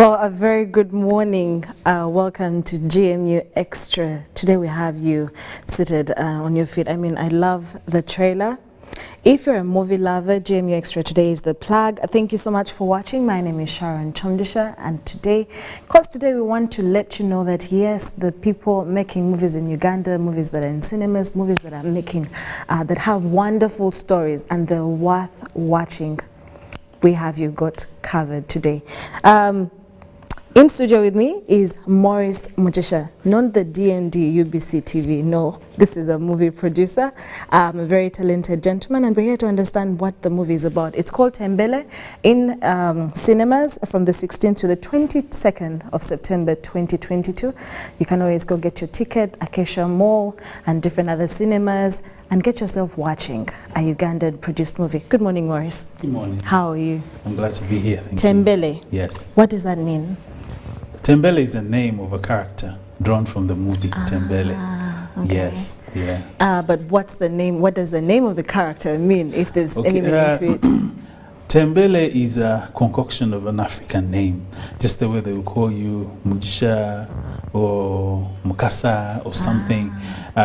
Well, a very good morning. Welcome to GMU Extra. Today we have you seated on your feet. I mean, I love the trailer. If you're a movie lover, GMU Extra today is the plug. Thank you so much for watching. My name is Sharon Chondisha, and today we want to let you know that yes, the people making movies in Uganda, movies that are in cinemas, movies that are making, that have wonderful stories and they're worth watching, we have you got covered today. In studio with me is Maurice Mugisha, not the DMD UBC TV. No, this is a movie producer, a very talented gentleman, and we're here to understand what the movie is about. It's called Tembele in cinemas from the 16th to the 22nd of September 2022. You can always go get your ticket, Acacia Mall and different other cinemas, and get yourself watching a Ugandan produced movie. Good morning, Maurice. Good morning. How are you? I'm glad to be here. Thank Tembele. you. Yes. What does that mean? Tembele is a name of a character drawn from the movie Tembele. Okay. Yes. Yeah. But what's the name? What does the name of the character mean, if there's any meaning to it? Tembele is a concoction of an African name, just the way they will call you Mugisha or Mukasa or something.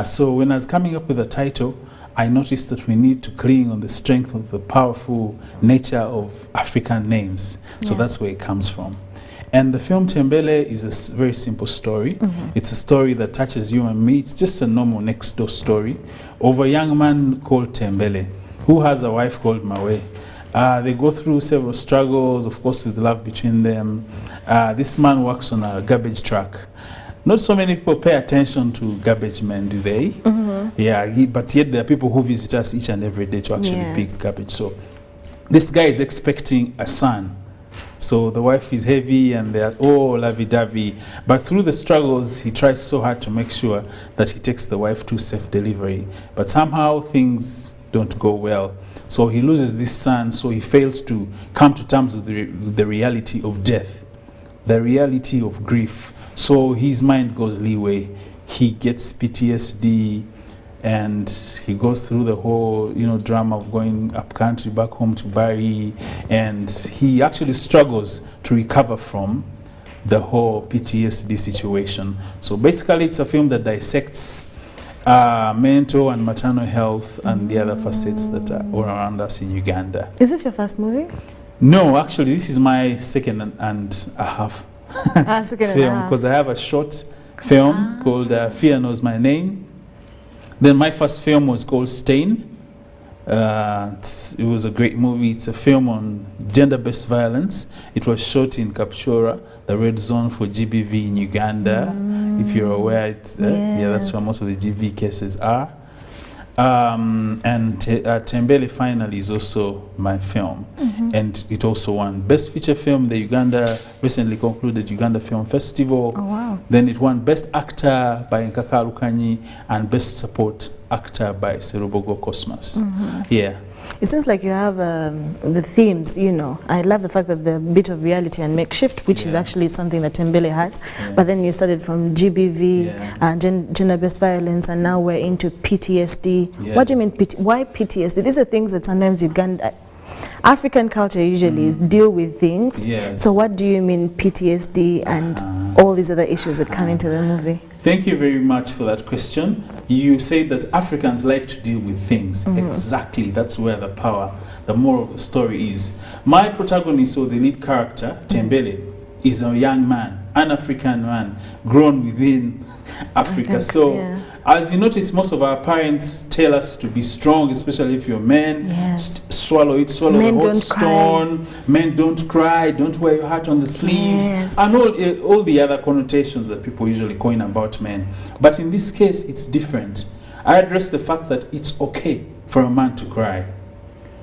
So when I was coming up with a title, I noticed that we need to cling on the strength of the powerful nature of African names. So that's where it comes from. And the film Tembele is a very simple story. It's a story that touches you and me. It's just a normal next door story of a young man called Tembele who has a wife called Mawe. They go through several struggles, of course, with love between them. This man works on a garbage truck. Not so many people pay attention to garbage men, do they? Yeah, but yet there are people who visit us each and every day to actually pick garbage. So this guy is expecting a son. So the wife is heavy and they are all lovey-dovey. But through the struggles, he tries so hard to make sure that he takes the wife to safe delivery. But somehow things don't go well. So he loses this son, so he fails to come to terms with the reality of death, the reality of grief. So his mind goes leeway. He gets PTSD, and he goes through the whole, drama of going up country, back home to Bari, and he actually struggles to recover from the whole PTSD situation. So basically, it's a film that dissects mental and maternal health and the other facets that are all around us in Uganda. Is this your first movie? No, actually, this is my second and a half film, because I have a short film called Fear Knows My Name. Then my first film was called Stain. It was a great movie. It's a film on gender-based violence. It was shot in Kapchora, the red zone for GBV in Uganda. If you're aware, yeah, that's where most of the GBV cases are. And Tembele finally is also my film. And it also won Best Feature Film, the Uganda recently concluded Uganda Film Festival. Oh, wow. Then it won Best Actor by Nkaka Lukanyi and Best Support Actor by Serubogo Cosmas. Yeah. It seems like you have the themes, I love the fact that the bit of reality and makeshift, which is actually something that Tembele has. But then you started from GBV, gender-based violence, and now we're into PTSD. What do you mean, why PTSD? These are things that sometimes African culture usually deal with things. So what do you mean PTSD and all these other issues that come into the movie? Thank you very much for that question. You say that Africans like to deal with things. Exactly, that's where the power, the moral of the story is. My protagonist, or the lead character, Tembele, is a young man, an African man, grown within Africa. As you notice, most of our parents tell us to be strong, especially if you're men. Swallow men the hot stone. Men don't cry. Don't wear your heart on the sleeves, and all the other connotations that people usually coin about men. But in this case, it's different. I address the fact that it's okay for a man to cry.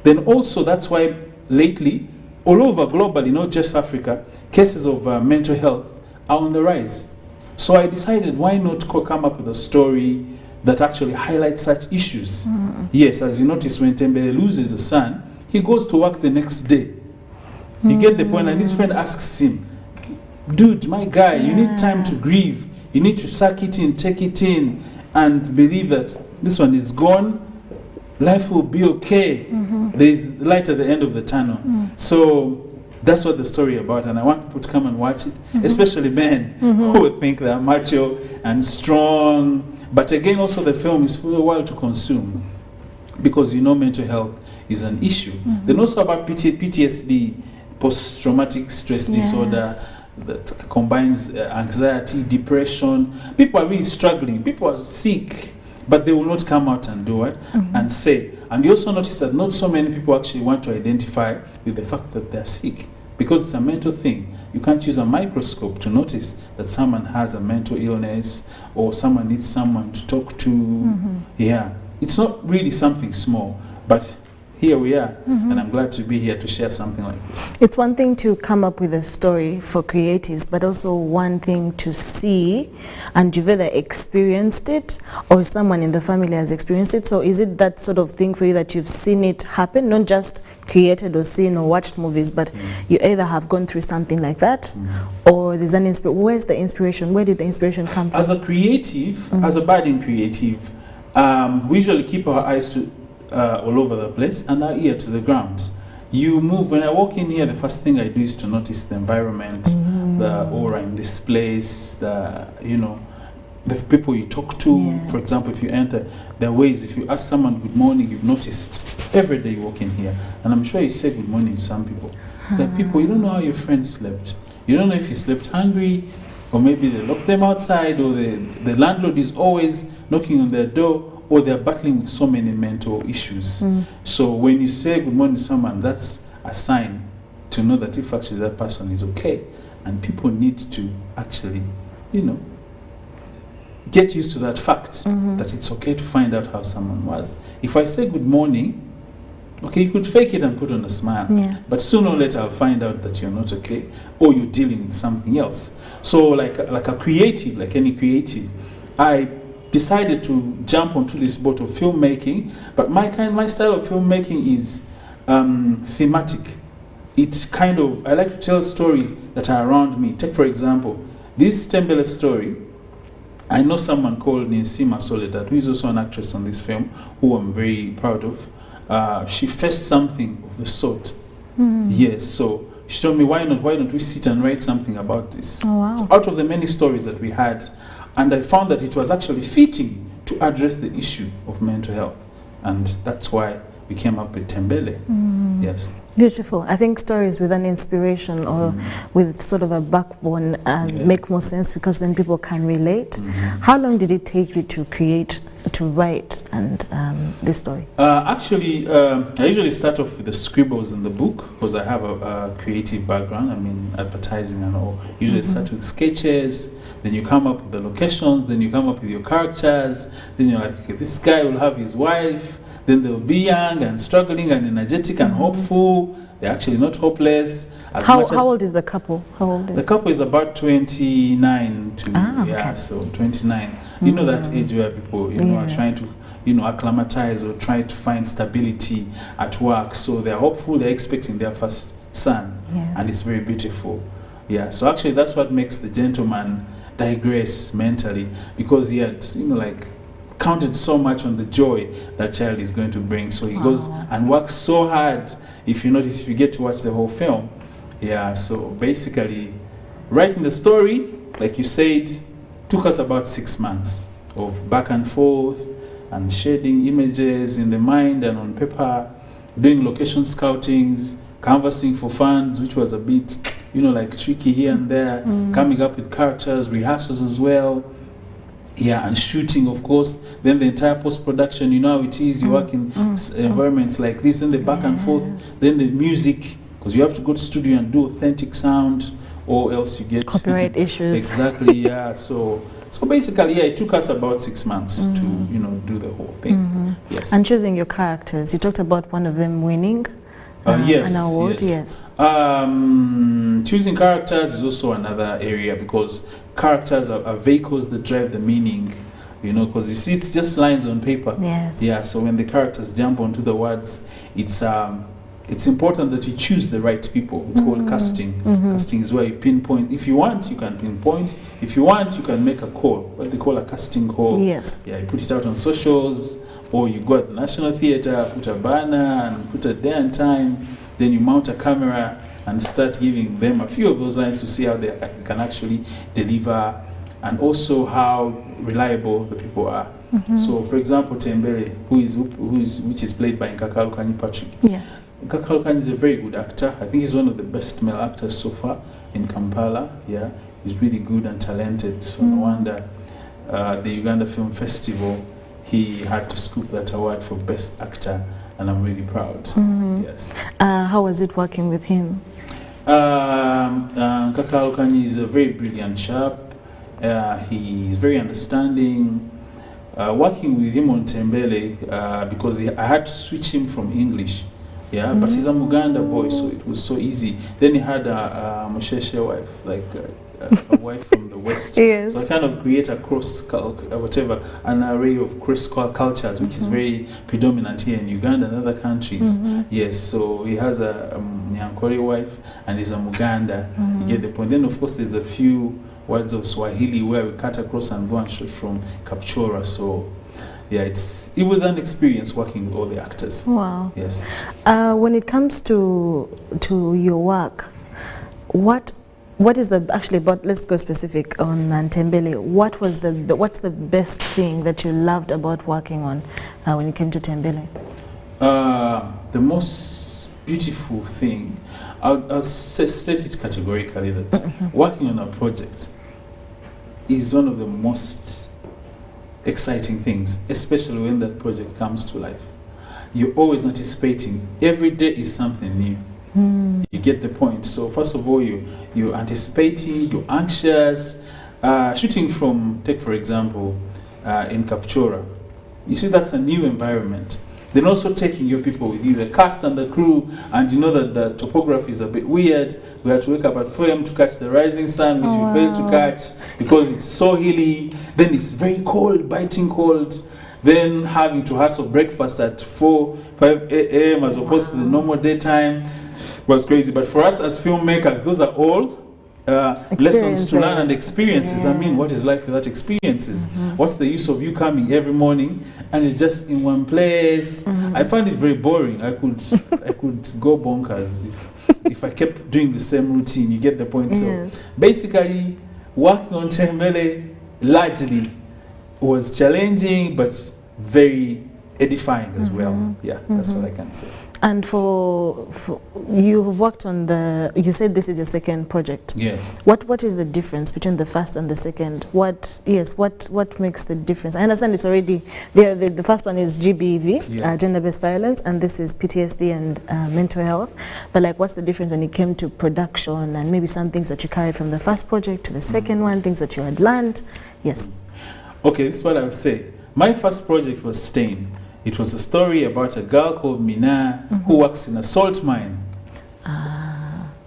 Then also, that's why lately, all over globally, not just Africa, cases of mental health are on the rise. So I decided, why not come up with a story that actually highlights such issues? Yes, as you notice, when Tembele loses a son, he goes to work the next day. You get the point, and his friend asks him, dude, my guy, you need time to grieve. You need to suck it in, take it in, and believe that this one is gone. Life will be okay. There is light at the end of the tunnel. So That's what the story about, and I want people to come and watch it, especially men who think they're macho and strong. But again, also the film is for the world to consume, because you know mental health is an issue. Then also about PTSD, post-traumatic stress disorder, that combines anxiety, depression. People are really struggling. People are sick, but they will not come out and do it and say. And you also notice that not so many people actually want to identify with the fact that they're sick, because it's a mental thing. You can't use a microscope to notice that someone has a mental illness or someone needs someone to talk to. Yeah, it's not really something small, but here we are, and I'm glad to be here to share something like this. It's one thing to come up with a story for creatives, but also one thing to see, and you've either experienced it or someone in the family has experienced it. So is it that sort of thing for you that you've seen it happen, not just created or seen or watched movies, but you either have gone through something like that or there's an inspiration? Where's the inspiration? Where did the inspiration come from? As a creative, as a budding creative, we usually keep our eyes to all over the place and our ear to the ground. You move. When I walk in here, the first thing I do is to notice the environment, the aura in this place, the the people you talk to. For example, if you enter, there are ways. If you ask someone good morning, you've noticed every day you walk in here, and I'm sure you say good morning to some people. There are people, you don't know how your friend slept. You don't know if he slept hungry, or maybe they locked them outside, or the landlord is always knocking on their door, or they're battling with so many mental issues. So when you say good morning to someone, that's a sign to know that if actually that person is okay. And people need to actually, get used to that fact, that it's okay to find out how someone was. If I say good morning, okay, you could fake it and put on a smile, but sooner or later I'll find out that you're not okay, or you're dealing with something else. So like a creative, like any creative, I decided to jump onto this boat of filmmaking, but my style of filmmaking is thematic. It I like to tell stories that are around me. Take for example, this Tembele story. I know someone called Ninsima Soledad, who is also an actress on this film, who I'm very proud of. She faced something of the sort. Yes, so she told me, why don't we sit and write something about this? Oh, wow. So out of the many stories that we had, and I found that it was actually fitting to address the issue of mental health. And that's why we came up with Tembele. Yes. Beautiful. I think stories with an inspiration or with sort of a backbone make more sense, because then people can relate. How long did it take you to write this story? Actually, I usually start off with the scribbles in the book, because I have a creative background. I mean, advertising and all. Usually start with sketches, then you come up with the locations, then you come up with your characters, then you're like, okay, this guy will have his wife, then they'll be young and struggling and energetic and hopeful. They're actually not hopeless. How old is the couple? How old is the couple? Is about 29 to so 29. You know that age where people are trying to acclimatize or try to find stability at work. So they're hopeful. They're expecting their first son, and it's very beautiful. Yeah. So actually, that's what makes the gentleman digress mentally, because he had counted so much on the joy that child is going to bring. So he goes and works so hard. If you notice, if you get to watch the whole film, so basically writing the story, like you said, took us about 6 months of back and forth and shading images in the mind and on paper, doing location scoutings, canvassing for funds, which was a bit tricky here and there, coming up with characters, rehearsals as well. Yeah, and shooting, of course. Then the entire post-production, you know how it is. You work in environments like this, then the back and forth, then the music, because you have to go to studio and do authentic sound, or else you get copyright issues. Exactly, yeah. So basically, it took us about 6 months to do the whole thing. Yes. And choosing your characters, you talked about one of them winning an award. Yes. Choosing characters is also another area, because characters are vehicles that drive the meaning, because you see, it's just lines on paper. Yes. Yeah, so when the characters jump onto the words, it's important that you choose the right people. It's called casting. Casting is where you pinpoint. If you want, you can pinpoint. If you want, you can make a call, what they call a casting call. Yes. Yeah, you put it out on socials, or you go at the National Theatre, put a banner and put a day and time, then you mount a camera, and start giving them a few of those lines to see how they can actually deliver, and also how reliable the people are. So, for example, Tembele, which is played by Nkaka Lukanyi Patrick. Yes. Nkaka Lukanyi is a very good actor. I think he's one of the best male actors so far in Kampala. Yeah, he's really good and talented. So no wonder the Uganda Film Festival, he had to scoop that award for Best Actor, and I'm really proud. Yes. How was it working with him? Nkaka Lukanyi is a very brilliant chap. He's very understanding. Working with him on Tembele, because I had to switch him from English. Yeah, but he's a Muganda boy, so it was so easy. Then he had a Musheshe wife, like a wife from the West. Yes. So I kind of create a an array of cross cultures, which is very predominant here in Uganda and other countries. Yes, so he has a Nyankore wife and he's a Muganda. You get the point. Then of course there's a few words of Swahili where we cut across and go and shoot from Kapchora. So yeah, it was an experience working with all the actors. Wow. Yes. When it comes to your work, what is the actually? But let's go specific on Tembele. What's the best thing that you loved about working on when it came to Tembele? The most beautiful thing, I'll state it categorically that working on a project is one of the most exciting things, especially when that project comes to life. You're always anticipating. Every day is something new. You get the point. So first of all, you're anticipating, you're anxious. Shooting from, take for example, in Kapchora, you see that's a new environment. Then also taking your people with you, the cast and the crew, and you know that the topography is a bit weird. We had to wake up at 4 a.m. to catch the rising sun, which we failed to catch because it's so hilly. Then it's very cold, biting cold. Then having to hustle breakfast at 4, 5 a.m. as opposed to the normal daytime was crazy. But for us as filmmakers, those are all lessons to learn and experiences. I mean, what is life without experiences? What's the use of you coming every morning and you're just in one place? I find it very boring. I could go bonkers if I kept doing the same routine. You get the point. Yes. So basically, working on Tembele largely was challenging but very edifying as well. Yeah, that's what I can say. And for you've worked on you said this is your second project. Yes. What is the difference between the first and the second? What makes the difference? I understand it's already the first one is GBV, yes, gender-based violence, and this is PTSD and mental health. But like, what's the difference when it came to production, and maybe some things that you carried from the first project to the second one, things that you had learned? Yes. Okay, this is what I would say. My first project was Stain. It was a story about a girl called Mina who works in a salt mine.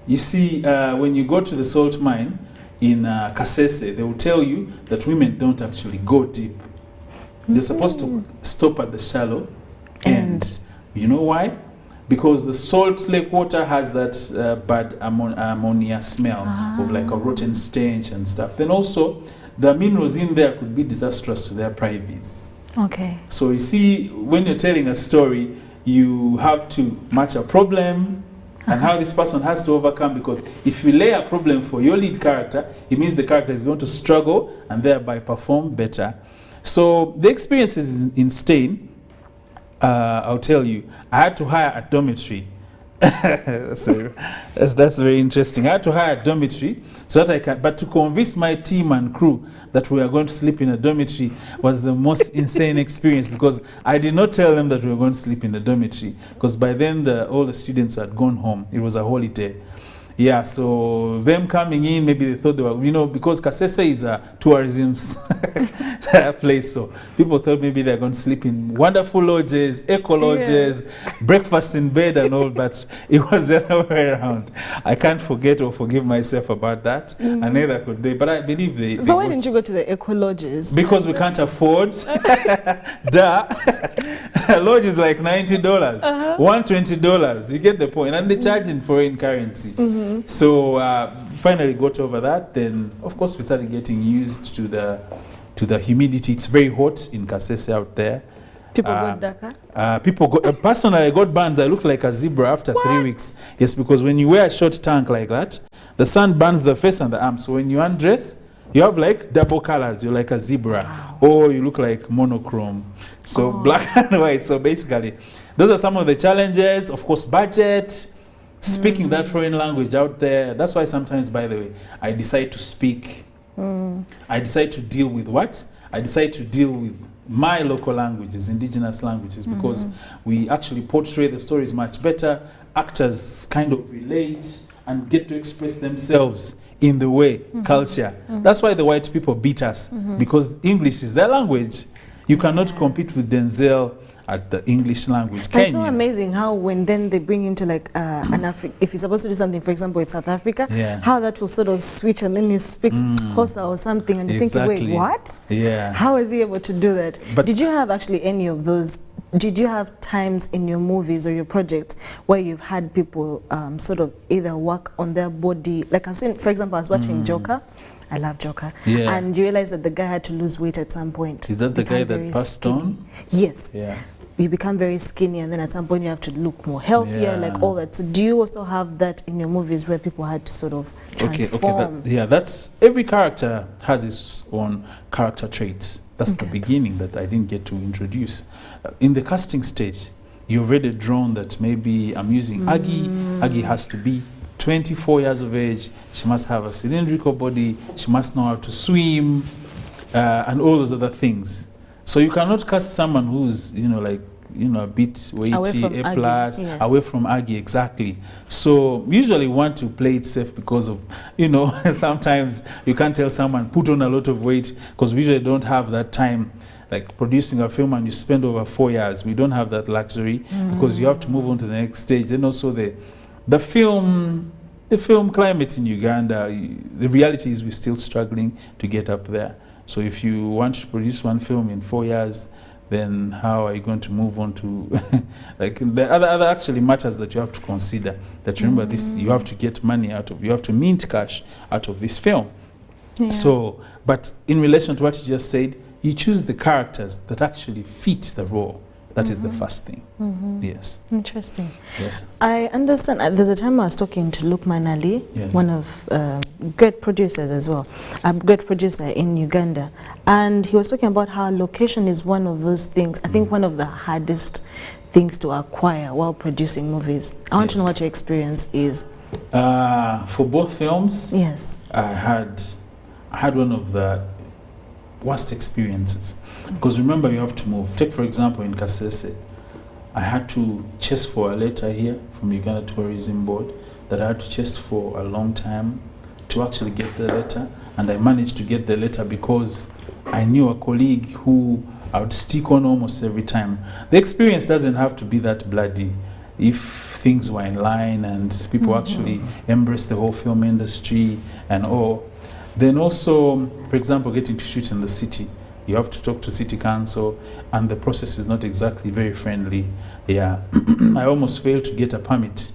You see, when you go to the salt mine in Kasese, they will tell you that women don't actually go deep. They're supposed to stop at the shallow end. You know why? Because the salt lake water has that bad ammonia smell of like a rotten stench and stuff. Then also, the minerals in there could be disastrous to their privates. Okay. So you see, when you're telling a story, you have to match a problem and how this person has to overcome, because if you lay a problem for your lead character, it means the character is going to struggle and thereby perform better. So the experiences in Stain, I'll tell you, I had to hire a dormitory. So that's very interesting. I had to hire a dormitory so that I can, but to convince my team and crew that we are going to sleep in a dormitory was the most insane experience, because I did not tell them that we were going to sleep in the dormitory, because by then all the students had gone home. It was a holiday. Yeah, so them coming in, maybe they thought they were, because Kasese is a tourism place, so people thought maybe they're going to sleep in wonderful lodges, eco lodges, breakfast in bed and all, but it was the other way around. I can't forget or forgive myself about that, and neither could they, but I believe they So why didn't you go to the eco lodges? Because we can't afford. Duh. Lodge is like $90, $120, you get the point, and they're charging foreign currency. So finally got over that. Then of course we started getting used to the humidity. It's very hot in Kasese out there. People got darker? Personally, I got burns. I look like a zebra after 3 weeks. Yes, because when you wear a short tank like that, the sun burns the face and the arms. So when you undress, you have like double colors. You're like a zebra, or you look like monochrome. So black and white. So basically, those are some of the challenges. Of course, budget, speaking that foreign language out there. That's why sometimes, by the way, I decide to speak. I decide to deal with what? I decide to deal with my local languages, indigenous languages, because we actually portray the stories much better. Actors kind of relate and get to express themselves in the way, culture. That's why the white people beat us, because English is their language. You cannot compete with Denzel at the English language, can It's so you? amazing how when then they bring him to like an if he's supposed to do something, for example, in South Africa, how that will sort of switch and then he speaks Xhosa or something and you think, wait, what? Yeah. How is he able to do that? But did you have actually any of those, did you have times in your movies or your projects where you've had people sort of either work on their body, like I've seen, for example, I was watching Joker. I love Joker. Yeah. And you realize that the guy had to lose weight at some point. Is that the guy that passed on? Yes. Yeah. You become very skinny and then at some point you have to look more healthier, like all that. So do you also have that in your movies where people had to sort of transform? Okay, that's, every character has its own character traits. That's the beginning that I didn't get to introduce. In the casting stage, you've already drawn that maybe I'm using Aggie. Aggie has to be 24 years of age. She must have a cylindrical body. She must know how to swim and all those other things. So you cannot cast someone who's, a bit weighty, A plus, away from Aggie, exactly. So usually we want to play it safe because of, sometimes you can't tell someone put on a lot of weight because we usually don't have that time. Like producing a film and you spend over 4 years, we don't have that luxury because you have to move on to the next stage. And also the film climate in Uganda, the reality is we're still struggling to get up there. So if you want to produce one film in 4 years, then how are you going to move on to like the other actually matters that you have to consider. That remember this, you have to get money you have to mint cash out of this film. Yeah. So, but in relation to what you just said, you choose the characters that actually fit the role. That is the first thing. Yes. Interesting. Yes. I understand. There's a time I was talking to Lukman Ali, one of great producers as well, a great producer in Uganda, and he was talking about how location is one of those things. I think one of the hardest things to acquire while producing movies. I want to know what your experience is. For both films, yes, I had one of the worst experiences. Because remember, you have to move. Take, for example, in Kasese, I had to chase for a letter here from Uganda Tourism Board that I had to chase for a long time to actually get the letter. And I managed to get the letter because I knew a colleague who I would stick on almost every time. The experience doesn't have to be that bloody. If things were in line and people actually embrace the whole film industry and all. Then also, for example, getting to shoot in the city. You have to talk to city council, and the process is not exactly very friendly. Yeah, I almost failed to get a permit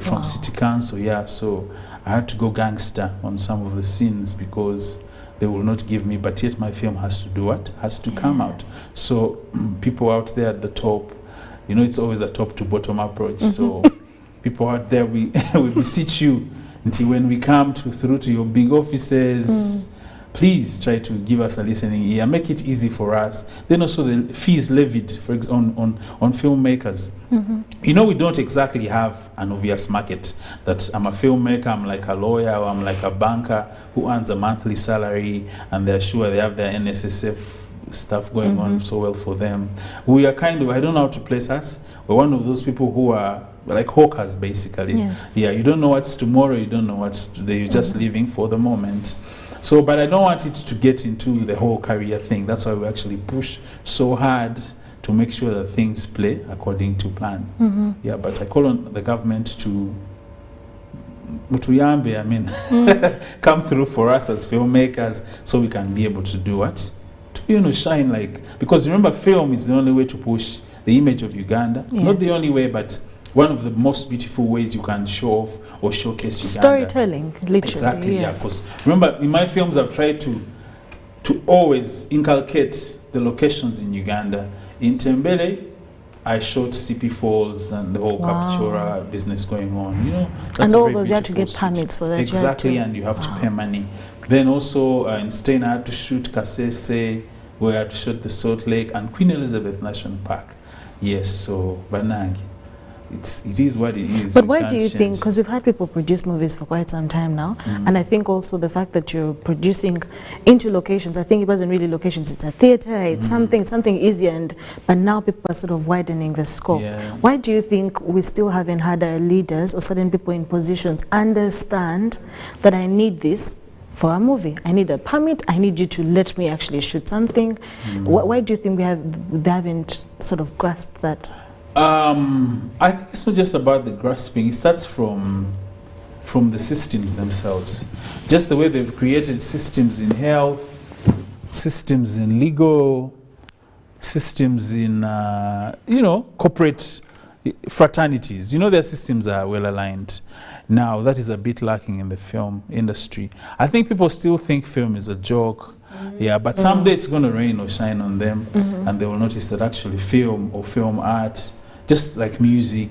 from city council. Yeah, so I had to go gangster on some of the scenes because they will not give me. But yet my film has to do what? Has to come out. So people out there at the top, it's always a top to bottom approach. So people out there, we beseech you until when we come through to your big offices. Please try to give us a listening ear. Make it easy for us. Then also the fees levied on filmmakers. We don't exactly have an obvious market that I'm a filmmaker, I'm like a lawyer, or I'm like a banker who earns a monthly salary and they're sure they have their NSSF stuff going on so well for them. We are kind of, I don't know how to place us. We're one of those people who are like hawkers, basically. Yes. Yeah, you don't know what's tomorrow, you don't know what's today, you're just living for the moment. So, but I don't want it to get into the whole career thing. That's why we actually push so hard to make sure that things play according to plan. Yeah, but I call on the government to come through for us as filmmakers so we can be able to do what? To, shine because remember, film is the only way to push the image of Uganda. Yes. Not the only way, but one of the most beautiful ways you can show off or showcase Uganda. Storytelling, literally. Exactly, yeah. Because remember, in my films, I've tried to always inculcate the locations in Uganda In Tembele, I shot CP Falls and the whole Kapchora business going on. You know, that's and a all very those you have to beautiful get city. permits for that. Exactly, and you have to pay money. Then also in Stein, I had to shoot Kasese, where I had to shoot the Salt Lake and Queen Elizabeth National Park. Yes, so Banangi. It is what it is. But why do you think, because we've had people produce movies for quite some time now, and I think also the fact that you're producing into locations, I think it wasn't really locations, it's a theater, it's something easier, but now people are sort of widening the scope. Yeah. Why do you think we still haven't had our leaders or certain people in positions understand that I need this for a movie? I need a permit, I need you to let me actually shoot something. Why do you think they haven't sort of grasped that? I think it's not just about the grasping. It starts from the systems themselves. Just the way they've created systems in health, systems in legal, systems in corporate fraternities. You know, their systems are well aligned. Now that is a bit lacking in the film industry. I think people still think film is a joke. Yeah, but someday it's going to rain or shine on them, and they will notice that actually film or film art, just like music,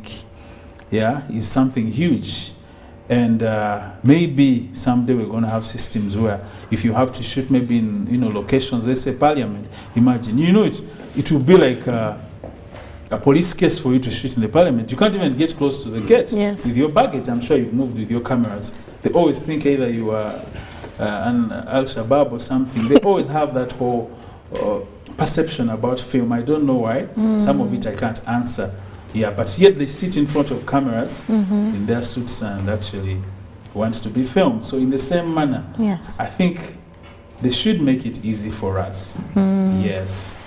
yeah, is something huge. And maybe someday we're going to have systems where if you have to shoot maybe in locations, let's say Parliament, imagine, it will be like a police case for you to shoot in the Parliament. You can't even get close to the gate with your baggage. I'm sure you've moved with your cameras. They always think either you are an Al-Shabaab or something. They always have that whole perception about film. I don't know why. Some of it I can't answer. Yeah, but yet they sit in front of cameras in their suits and actually want to be filmed. So in the same manner, I think they should make it easy for us. Yes.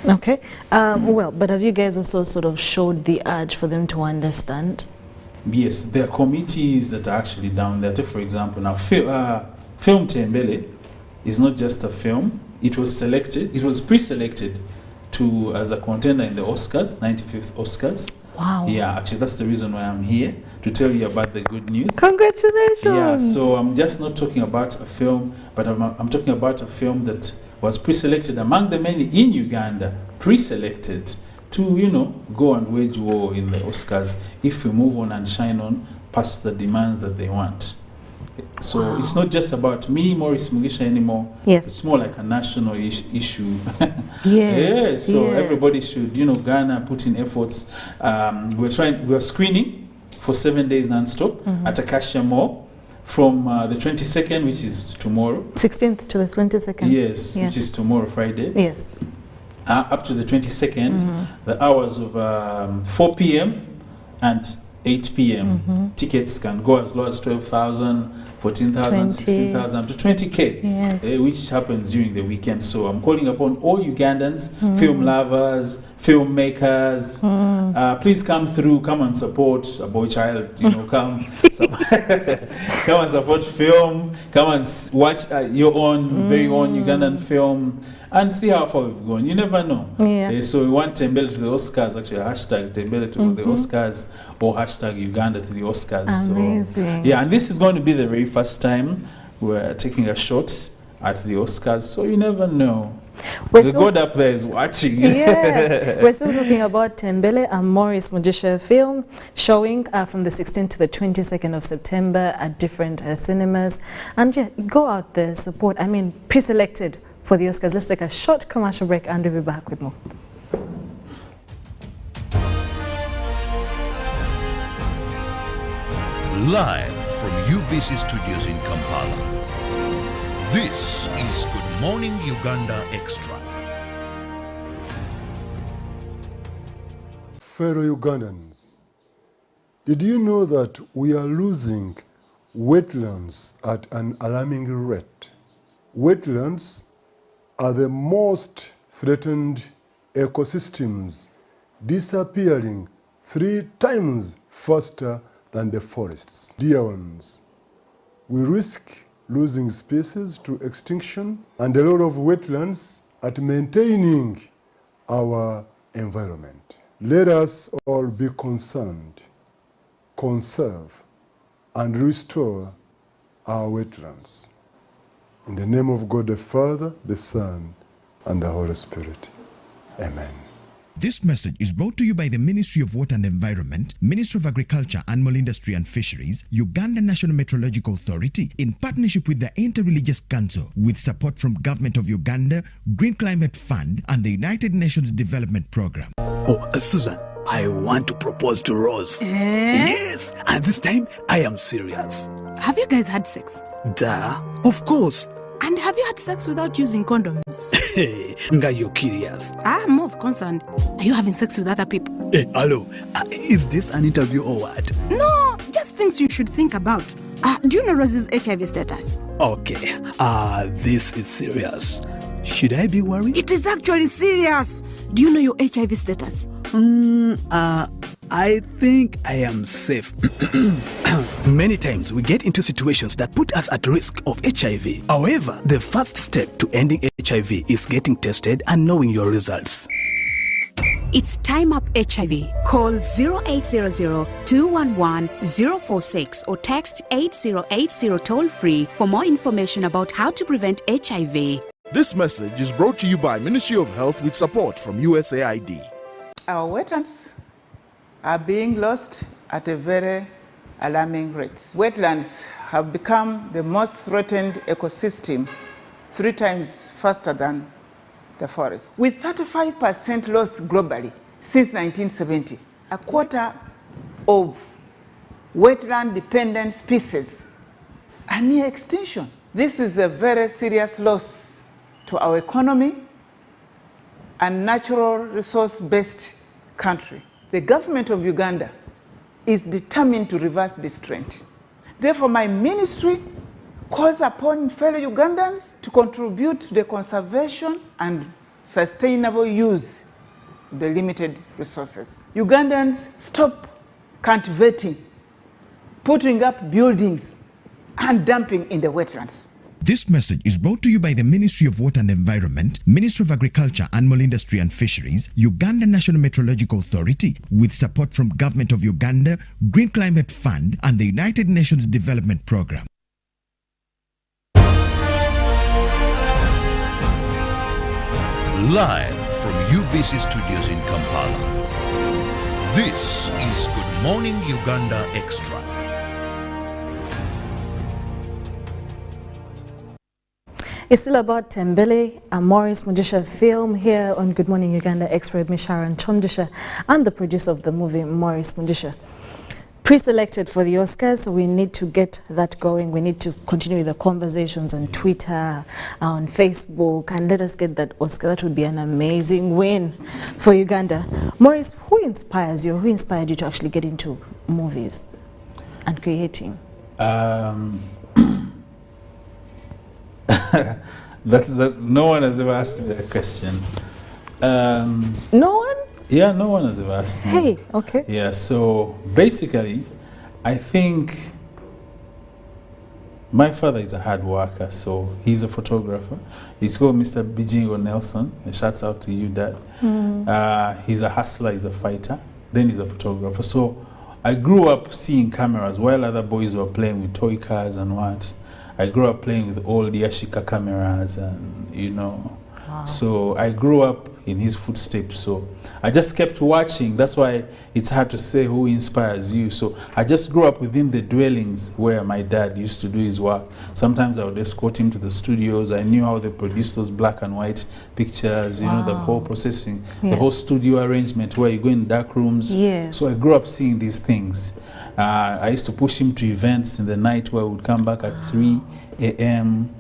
Okay. Well, but have you guys also sort of showed the urge for them to understand? Yes, there are committees that are actually down there. For example, now Film Tembele is not just a film. It was selected, it was pre-selected as a contender in the Oscars, 95th Oscars. Wow. Yeah, actually that's the reason why I'm here, to tell you about the good news. Congratulations. Yeah, so I'm just not talking about a film, but I'm talking about a film that was pre-selected among the many in Uganda, pre-selected to, go and wage war in the Oscars if we move on and shine on past the demands that they want. So it's not just about me, Maurice Mugisha, anymore. Yes. It's more like a national issue. Yes. So everybody should, Ghana put in efforts. We're screening for 7 days non-stop at Acacia Mall from the 22nd, which is tomorrow. 16th to the 22nd. Yes, which is tomorrow, Friday. Yes. Up to the 22nd, the hours of 4 p.m. and 8 p.m. Tickets can go as low as 12,000, 14,000, 16,000 to 20K, which happens during the weekend. So I'm calling upon all Ugandans, film lovers, filmmakers, please come through, come and support a boy child, come come and support film, come and watch your own, very own Ugandan film, and see how far we've gone. You never know. So we want Tembele to the Oscars, actually, hashtag Tembele to the Oscars, or hashtag Uganda to the Oscars. Amazing. So, and this is going to be the very first time we're taking a shot at the Oscars, so you never know. The God up there is watching. Yes, we're still talking about Tembele, a Maurice Mugisha film showing from the 16th to the 22nd of September at different cinemas. And go out there, support. I mean, pre-selected for the Oscars. Let's take a short commercial break and we'll be back with more. Live from UBC Studios in Kampala. This is Good Morning Uganda Extra. Fellow Ugandans, did you know that we are losing wetlands at an alarming rate? Wetlands are the most threatened ecosystems, disappearing 3 times faster than the forests. Dear ones, we risk losing species to extinction and a lot of wetlands at maintaining our environment. Let us all be concerned, conserve, and restore our wetlands. In the name of God the Father, the Son, and the Holy Spirit. Amen. This message is brought to you by the Ministry of Water and Environment, Ministry of Agriculture, Animal Industry and Fisheries, Uganda National Meteorological Authority, in partnership with the Interreligious Council, with support from Government of Uganda, Green Climate Fund, and the United Nations Development Programme. Oh, Susan, I want to propose to Rose. Yes, and this time I am serious. Have you guys had sex? Duh, of course. And have you had sex without using condoms? Hey, nga you're curious. I'm more concerned. Are you having sex with other people? Hey, hello, is this an interview or what? No, just things you should think about. Do you know Rose's HIV status? Okay, this is serious. Should I be worried? It is actually serious. Do you know your HIV status? I think I am safe. Many times we get into situations that put us at risk of HIV. However, the first step to ending HIV is getting tested and knowing your results. It's Time Up HIV. Call 0800-211-046 or text 8080 toll-free for more information about how to prevent HIV. This message is brought to you by Ministry of Health with support from USAID. Our wetlands are being lost at a very alarming rate. Wetlands have become the most threatened ecosystem 3 times faster than the forest. With 35% loss globally since 1970, a quarter of wetland-dependent species are near extinction. This is a very serious loss to our economy and natural resource-based country. The government of Uganda is determined to reverse this trend. Therefore, my ministry calls upon fellow Ugandans to contribute to the conservation and sustainable use of the limited resources. Ugandans, stop cultivating, putting up buildings, and dumping in the wetlands. This message is brought to you by the Ministry of Water and Environment, Ministry of Agriculture, Animal Industry and Fisheries, Uganda National Meteorological Authority, with support from Government of Uganda, Green Climate Fund, and the United Nations Development Programme. Live from UBC Studios in Kampala, this is Good Morning Uganda Extra. It's still about Tembele, a Maurice Mujisha film here on Good Morning Uganda Extra with Sharon Chondisha and the producer of the movie, Maurice Mujisha. Pre-selected for the Oscars, so we need to get that going. We need to continue the conversations on Twitter, on Facebook, and let us get that Oscar. That would be an amazing win for Uganda. Maurice, who inspires you? Who inspired you to actually get into movies and creating? No one has ever asked me that question. No one? Yeah, no one has ever asked me. Hey, okay. Yeah, so basically, I think my father is a hard worker, so he's a photographer. He's called Mr. Bijingo Nelson. Shouts out to you, Dad. He's a hustler, he's a fighter, then he's a photographer. So I grew up seeing cameras while other boys were playing with toy cars and what. I grew up playing with all the Yashica cameras and, you know. Wow. So I grew up in his footsteps. So I just kept watching. That's why it's hard to say who inspires you. So I just grew up within the dwellings where my dad used to do his work. Sometimes I would escort him to the studios. I knew how they produced those black and white pictures, you know, the whole processing, the whole studio arrangement where you go in dark rooms. So I grew up seeing these things. I used to push him to events in the night where we would come back at 3 a.m.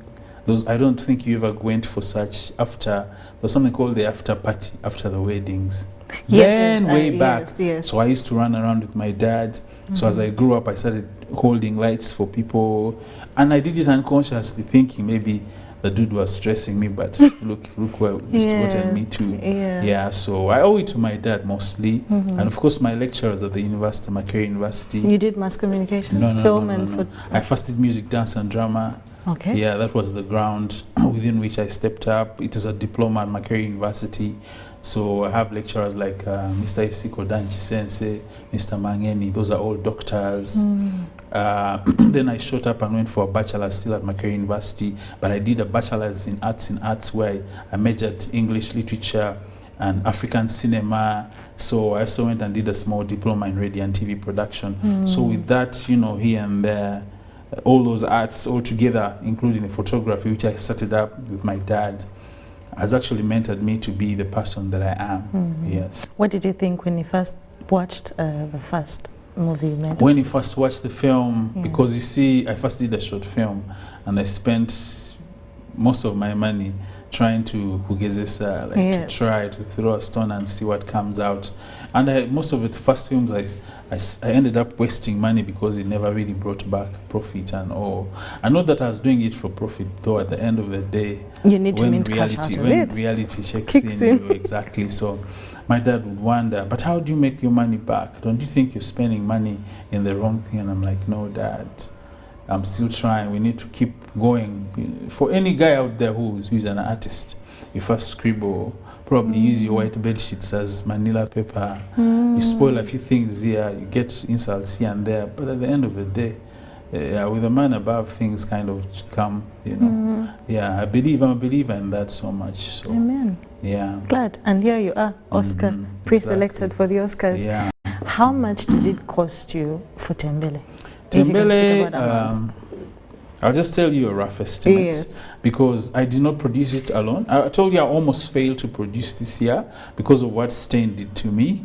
I don't think you ever went for such after. There's something called the after party after the weddings. Way back. So I used to run around with my dad. So as I grew up, I started holding lights for people, and I did it unconsciously, thinking maybe the dude was stressing me, but look where it's gotten me to. So I owe it to my dad mostly, and of course my lecturers at the university, Makerere University. You did mass communication, No. I first did music, dance, and drama. Okay. Yeah, that was the ground within which I stepped up. It is a diploma at Makerere University. So I have lecturers like Mr. Isiko Danchi Sensei, Mr. Mangeni, those are all doctors. Then I shot up and went for a bachelor's still at Makerere University, but I did a bachelor's in arts where I majored English literature and African cinema. So I also went and did a small diploma in radio and TV production. So with that, you know, here and there, all those arts all together, including the photography, which I started up with my dad, has actually mentored me to be the person that I am. Yes. What did you think when you first watched the first movie you made? When you first watched the film, because you see, I first did a short film, and I spent most of my money trying to kugezesa, to try to throw a stone and see what comes out. And most of the first films, I ended up wasting money because it never really brought back profit and all. I know that I was doing it for profit, though at the end of the day, you need to mint cash out of it. Reality kicks in. Exactly. So my dad would wonder, but how do you make your money back? Don't you think you're spending money in the wrong thing? And I'm like, no, Dad, I'm still trying. We need to keep going. For any guy out there who's an artist, you first scribble, probably use your white bed sheets as manila paper. You spoil a few things here, you get insults here and there, but at the end of the day, with a man above, things kind of come, you know. I'm a believer in that so much. So, Amen. Yeah. Glad. And here you are, Oscar, pre-selected for the Oscars. Yeah. How much did it cost you for Tembele? Tembele, I'll just tell you a rough estimate, because I did not produce it alone. I told you I almost failed to produce this year because of what Stain did to me.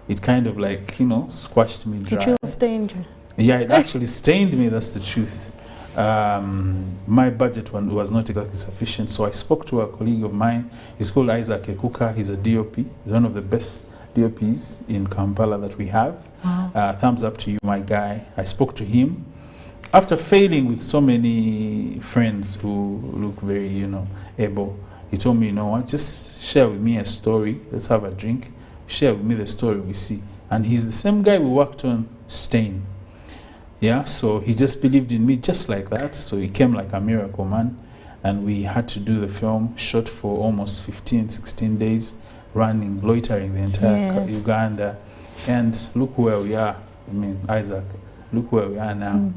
It kind of like, you know, squashed me dry. Did you stained you? Yeah, it actually stained me, that's the truth. My budget was not exactly sufficient, so I spoke to a colleague of mine. He's called Isaac Ekuka. He's a DOP. He's one of the best DOPs in Kampala that we have. Thumbs up to you, my guy. I spoke to him. After failing with so many friends who look very, you know, able, he told me, you know what, just share with me a story. Let's have a drink. Share with me the story we see. And he's the same guy we worked on Stain. Yeah, so he just believed in me just like that. So he came like a miracle man. And we had to do the film, shot for almost 15, 16 days, running, loitering the entire Uganda. And look where we are. I mean, Isaac, look where we are now.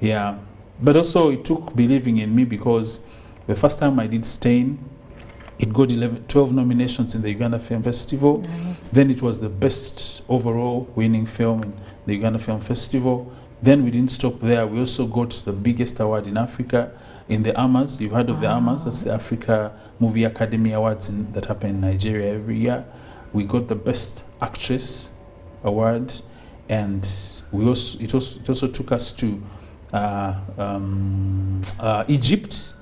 Yeah, but also it took believing in me, because the first time I did Stain, it got 12 nominations in the Uganda Film Festival. Then it was the best overall winning film in the Uganda Film Festival. Then we didn't stop there. We also got the biggest award in Africa in the AMAs. You've heard of the AMAs? That's the Africa Movie Academy Awards that happen in Nigeria every year. We got the Best Actress award, and it also took us to Egypt,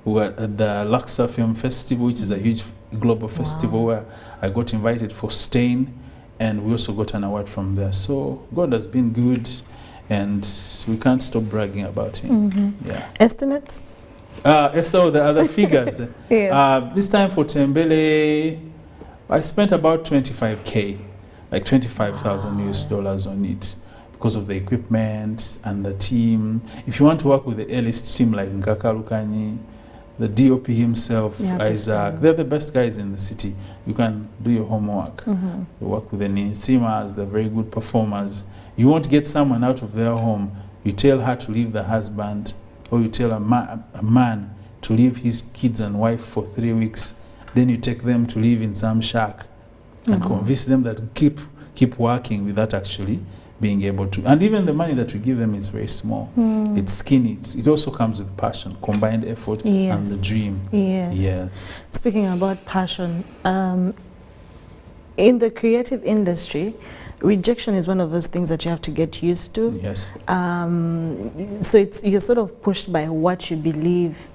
at the Luxor Film Festival, which is a huge global festival where I got invited for Stain, and we also got an award from there. So God has been good, and we can't stop bragging about him. Yeah. Estimates? So the other figures. This time for Tembele, I spent about 25K, like 25,000 US dollars on it, because of the equipment and the team. If you want to work with the A-list team like Nkaka Lukanyi, the DOP himself, Isaac, they're the best guys in the city. You can do your homework. You work with the Nisimas, they're very good performers. You won't get someone out of their home. You tell her to leave the husband, or you tell a man to leave his kids and wife for 3 weeks. Then you take them to live in some shack and convince them that keep working without actually being able to. And even the money that we give them is very small. It's skinny. It also comes with passion, combined effort, and the dream. Yes. Speaking about passion, in the creative industry, rejection is one of those things that you have to get used to. Yes. So you're sort of pushed by what you believe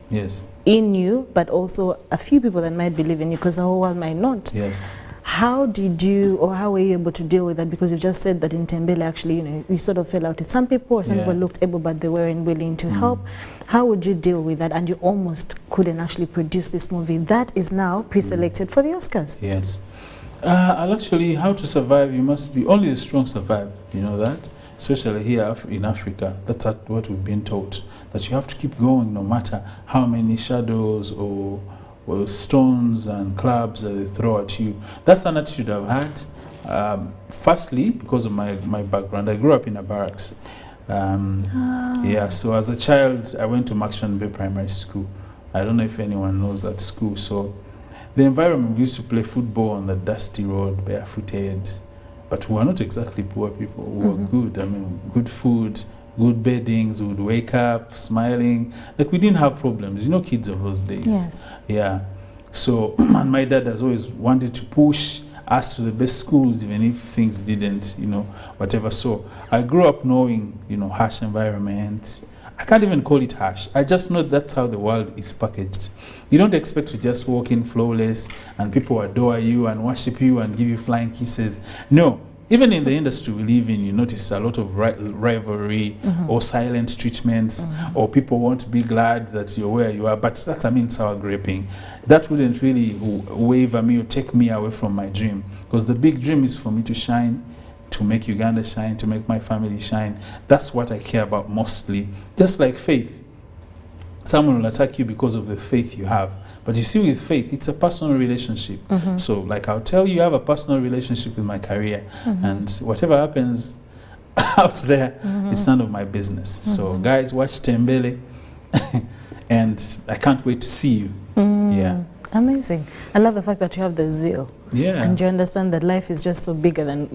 in you, but also a few people that might believe in you, because the whole world might not. Yes. How did you, or how were you able to deal with that? Because you just said that in Tembele, actually, you know, you sort of fell out with some people, or some people looked able, but they weren't willing to help. How would you deal with that? And you almost couldn't actually produce this movie that is now pre-selected for the Oscars. Yes. Actually, how to survive, you must be, only the strong survive, you know that? Especially here in Africa, that's what we've been taught, that you have to keep going no matter how many shadows or stones and clubs that they throw at you. That's an attitude I've had. Firstly, because of my background, I grew up in a barracks. Yeah, so as a child, I went to Maxton Bay Primary School. I don't know if anyone knows that school. So the environment, we used to play football on the dusty road, barefooted, but we were not exactly poor people. We were good. I mean, good food, good beddings. We would wake up smiling. Like, we didn't have problems. You know, kids of those days. Yes. Yeah. So, and my dad has always wanted to push us to the best schools, even if things didn't, you know, whatever. So I grew up knowing, you know, harsh environment. I can't even call it harsh. I just know that's how the world is packaged. You don't expect to just walk in flawless and people adore you and worship you and give you flying kisses. No. Even in the industry we live in, you notice a lot of rivalry or silent treatments, or people won't be glad that you're where you are. But that's, I mean, sour graping. That wouldn't really waver me or take me away from my dream. Because the big dream is for me to shine, to make Uganda shine, to make my family shine. That's what I care about mostly. Just like faith. Someone will attack you because of the faith you have. But you see, with faith, it's a personal relationship. So, like, I'll tell you, I have a personal relationship with my career. And whatever happens out there, it's none of my business. So, guys, watch Tembele. And I can't wait to see you. Yeah. Amazing. I love the fact that you have the zeal. Yeah. And you understand that life is just so bigger than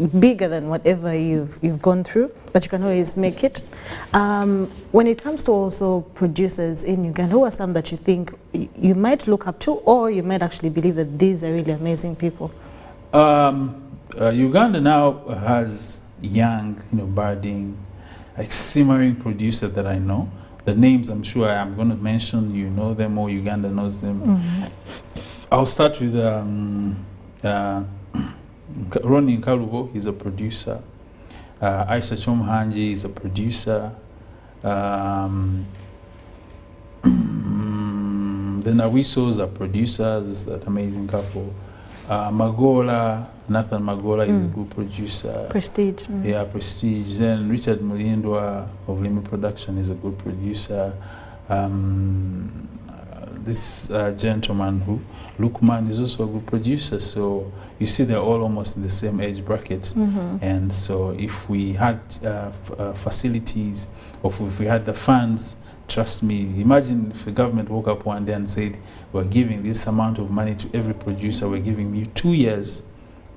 whatever you've gone through, but you can always make it. When it comes to also producers in Uganda, who are some that you think you might look up to, or you might actually believe that these are really amazing people? Uganda now has young, you know, budding, like simmering producers that I know. The names I'm sure I'm going to mention, you know them, or Uganda knows them. I'll start with Ronnie Nkalubo, he's a producer. Aisha Chomhanji is a producer. The Nawisos are producers, that amazing couple. Magola, Nathan Magola is a good producer. Prestige. Yeah, Prestige. Then Richard Mulindwa of Limi Production is a good producer. This gentleman who, Lukman, is also a good producer. So you see, they're all almost in the same age bracket. And so if we had facilities, or if we had the funds, trust me, imagine if the government woke up one day and said, we're giving this amount of money to every producer, we're giving you 2 years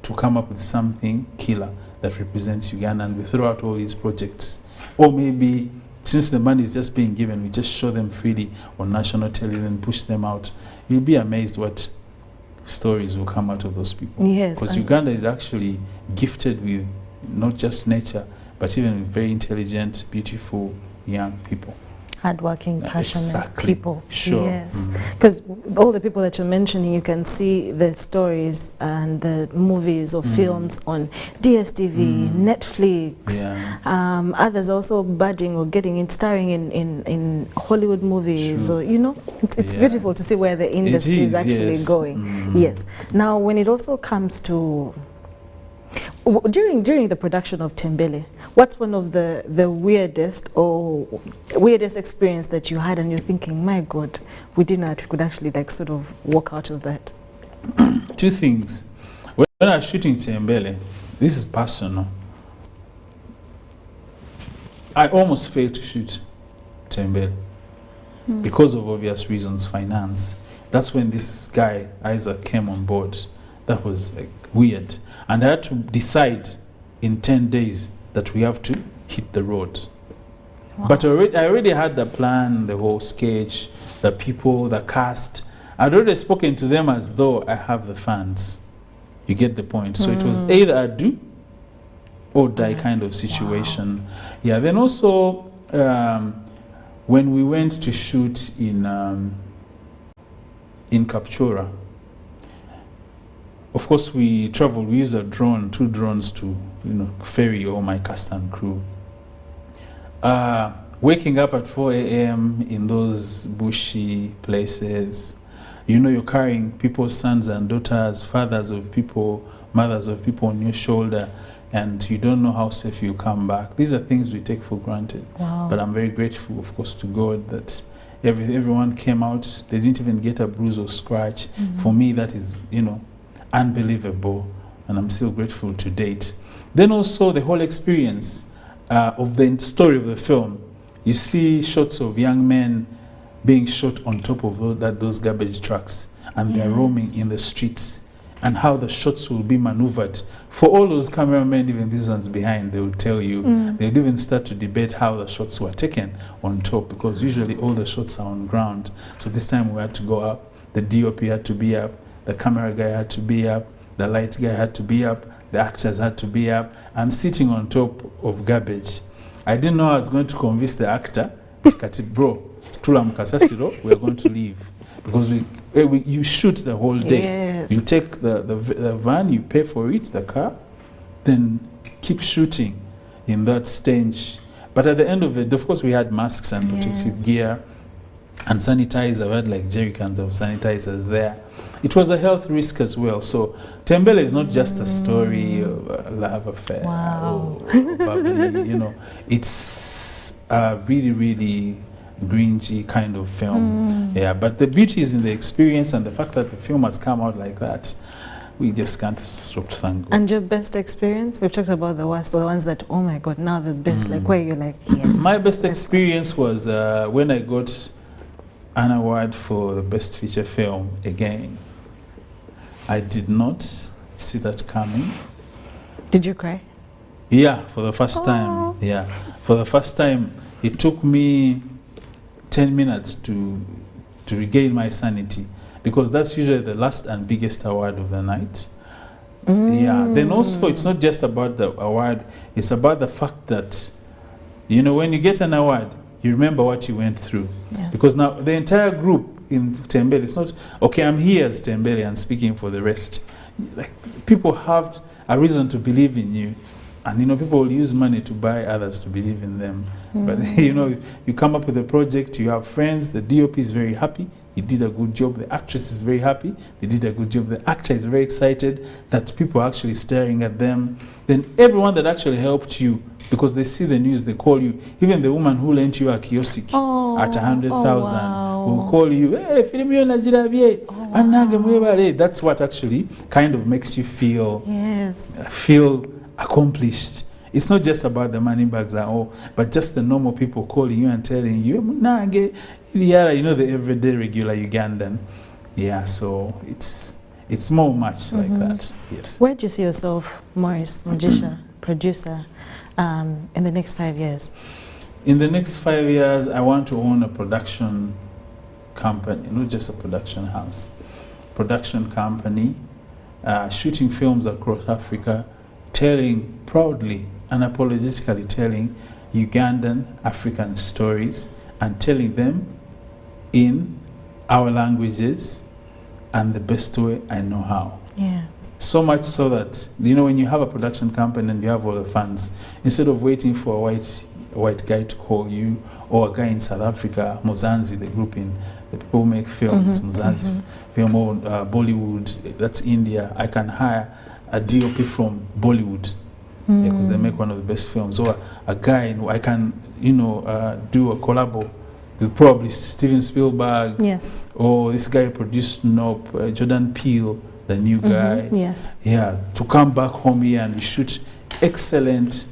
to come up with something killer that represents Uganda, and we throw out all these projects. Or maybe, since the money is just being given, we just show them freely on national television and push them out. You'll be amazed what stories will come out of those people. Yes. Because Uganda is actually gifted with not just nature, but even very intelligent, beautiful young people. Hardworking, passionate people. Sure. Yes. Because all the people that you're mentioning, you can see the stories and the movies or films on DSTV, Netflix. Others also budding or starring in Hollywood movies. Or, you know, it's beautiful to see where the industry is actually going. Yes. Now, when it also comes to during the production of Tembele, what's one of the weirdest experience that you had, and you're thinking, my God, we didn't know if we could actually like sort of walk out of that? Two things. When I was shooting Tembele, this is personal. I almost failed to shoot Tembele because of obvious reasons, finance. That's when this guy, Isaac, came on board. That was like weird. And I had to decide in 10 days that we have to hit the road. Wow. But I already had the plan, the whole sketch, the people, the cast. I'd already spoken to them as though I have the funds. You get the point. So it was either I do or die kind of situation. Wow. Yeah, then also when we went to shoot in Kapchora, of course, we traveled. We used a drone, 2 drones to, you know, ferry all my cast and crew. Waking up at 4 a.m. in those bushy places, you know, you're carrying people's sons and daughters, fathers of people, mothers of people on your shoulder, and you don't know how safe you come back. These are things we take for granted. Wow. But I'm very grateful, of course, to God that everyone came out. They didn't even get a bruise or scratch. For me, that is, you know, unbelievable, and I'm still grateful to date. Then also the whole experience of the story of the film. You see shots of young men being shot on top of those garbage trucks. and they're roaming in the streets, and how the shots will be maneuvered. For all those cameramen, even these ones behind, they will tell you, they'll even start to debate how the shots were taken on top, because usually all the shots are on ground. So this time we had to go up, the DOP had to be up, the camera guy had to be up, the light guy had to be up, the actors had to be up. I'm sitting on top of garbage. I didn't know I was going to convince the actor, bro, tula mukasasiro, we are going to leave. Because you shoot the whole day. Yes. You take the van, you pay for it, the car, then keep shooting in that stage. But at the end of it, of course, we had masks and protective gear and sanitizer. We had like jerry cans of sanitizers there. It was a health risk as well. So Tembele is not just a story of a love affair. Wow. Or bubbly, you know. It's a really, really gringy kind of film. Yeah, but the beauty is in the experience and the fact that the film has come out like that. We just can't stop to thank God. And your best experience? We've talked about the worst, the ones that, oh my God, now the best, like where you're like, yes. My best experience was when I got an award for the best feature film again. I did not see that coming. Did you cry? Yeah, for the first time. Yeah, for the first time, it took me 10 minutes to regain my sanity, because that's usually the last and biggest award of the night. Yeah, then also it's not just about the award, it's about the fact that, you know, when you get an award, you remember what you went through. Yeah. Because now the entire group in Tembele, it's not, okay, I'm here as Tembele and speaking for the rest. Like, people have a reason to believe in you. And, you know, people will use money to buy others to believe in them. But, you know, you come up with a project, you have friends, the DOP is very happy, he did a good job, the actress is very happy, they did a good job, the actor is very excited that people are actually staring at them. Then everyone that actually helped you, because they see the news, they call you. Even the woman who lent you a kiosk at 100,000 will call you, hey, that's what actually kind of makes you feel accomplished. It's not just about the money bags and all, but just the normal people calling you and telling you, you know, the everyday regular Ugandan. Yeah, so it's more much like that. Yes. Where do you see yourself, Maurice Mugisha, producer, in the next 5 years? In the next 5 years, I want to own a production company, not just a production house. Production company, shooting films across Africa, telling proudly, unapologetically telling Ugandan African stories and telling them in our languages and the best way I know how. Yeah. So much so that, you know, when you have a production company and you have all the funds, instead of waiting for a white guy to call you, or a guy in South Africa, Muzanzi, the group in the people who make films, Muzanzi, film, Bollywood, that's India. I can hire a DOP from Bollywood because they make one of the best films, or a guy who I can, you know, do a collabo with probably Steven Spielberg. Yes. Or this guy produced Nope, Jordan Peele, the new guy. Yes. Yeah, to come back home here and shoot excellent,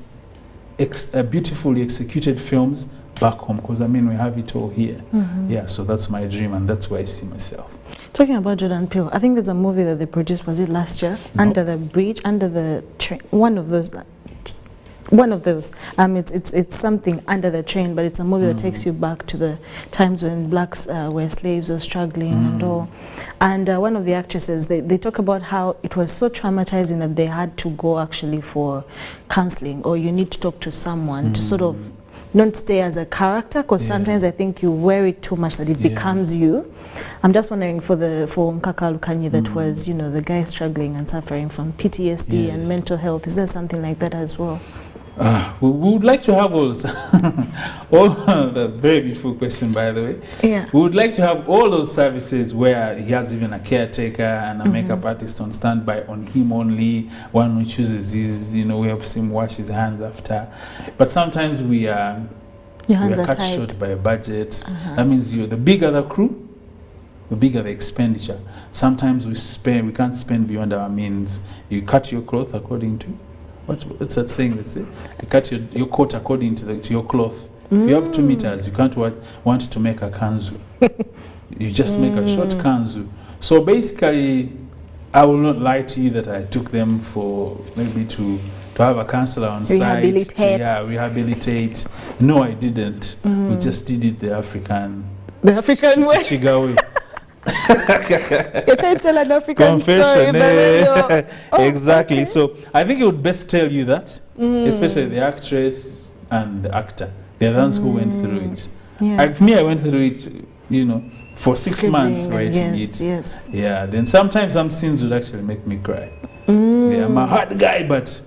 beautifully executed films back home, because I mean we have it all here. Yeah, so that's my dream and that's where I see myself. Talking about Jordan Peele, I think there's a movie that they produced, was it last year? No. Under the Bridge, Under the Train, one of those. It's something Under the Train, but it's a movie that takes you back to the times when blacks were slaves or struggling and all. And one of the actresses, they talk about how it was so traumatizing that they had to go actually for counseling, or you need to talk to someone to sort of not stay as a character, because sometimes I think you wear it too much that it becomes you. I'm just wondering for Mkaka Lukanyi, that was, you know, the guy struggling and suffering from PTSD and mental health. Is there something like that as well? We would like to have all a very beautiful question, by the way. Yeah. We would like to have all those services where he has even a caretaker and a makeup artist on standby on him only, one who chooses his, you know, we help him wash his hands after. But sometimes we are cut short by budgets. That means the bigger the crew, the bigger the expenditure. Sometimes we can't spend beyond our means. You cut your cloth according to what's that saying? Let's say you cut your coat according to your cloth. If you have 2 meters, you can't want to make a kanzu. You just make a short kanzu. So basically, I will not lie to you that I took them for maybe to have a counselor on site. Rehabilitate. No, I didn't. We just did it the African way. Chichiga way. You're trying to tell an African story, Exactly. So I think it would best tell you that, especially the actress and the actor. They're the ones who went through it. Yeah. Like me, I went through it, you know, for 6 months writing it. Yes. Yeah. Then sometimes some scenes would actually make me cry. Yeah, I'm a hard guy, but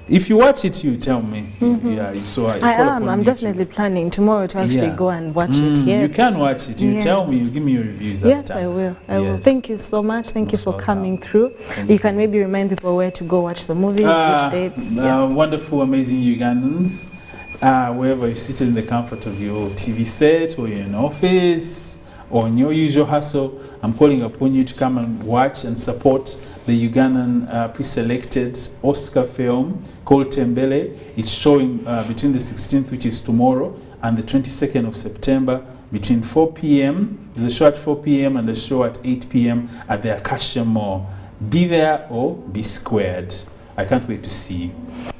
if you watch it, you tell me. Yeah, you saw it. I'm definitely planning tomorrow to actually go and watch it. Yes. You can watch it. You tell me. You give me your reviews. Yes, I will. I will. Thank you so much. Thank you for coming through. You can maybe remind people where to go watch the movies, which dates. Wonderful, amazing Ugandans. Wherever you're seated in the comfort of your TV set, or you're in office, or in your usual hustle, I'm calling upon you to come and watch and support the Ugandan pre-selected Oscar film called Tembele. It's showing between the 16th, which is tomorrow, and the 22nd of September between 4 p.m. There's a show at 4 p.m. and a show at 8 p.m. at the Acacia Mall. Be there or be squared. I can't wait to see you.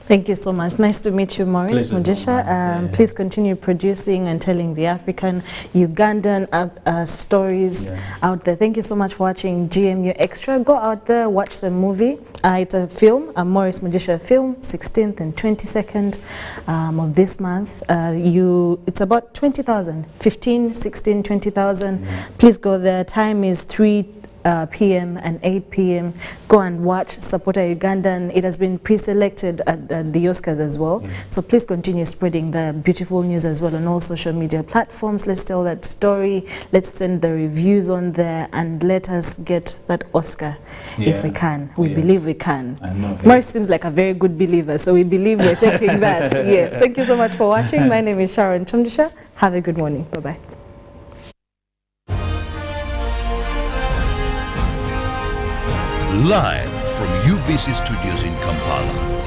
Thank you so much. Nice to meet you, Maurice Mugisha. Please continue producing and telling the African, Ugandan stories out there. Thank you so much for watching GMU Extra. Go out there, watch the movie. It's a film, a Maurice Mugisha film, 16th and 22nd of this month. It's about 20,000, 15, 16, 20,000. Please go there. Time is 3 p.m. and 8 p.m. Go and watch, support our Ugandan. It has been pre-selected at the Oscars as well. So please continue spreading the beautiful news as well on all social media platforms. Let's tell that story. Let's send the reviews on there and let us get that Oscar if we can. We believe we can. I know. Maurice seems like a very good believer, so we believe we're taking that. Yes. Thank you so much for watching. My name is Sharon Chumdisha. Have a good morning. Bye-bye. Live from UBC Studios in Kampala.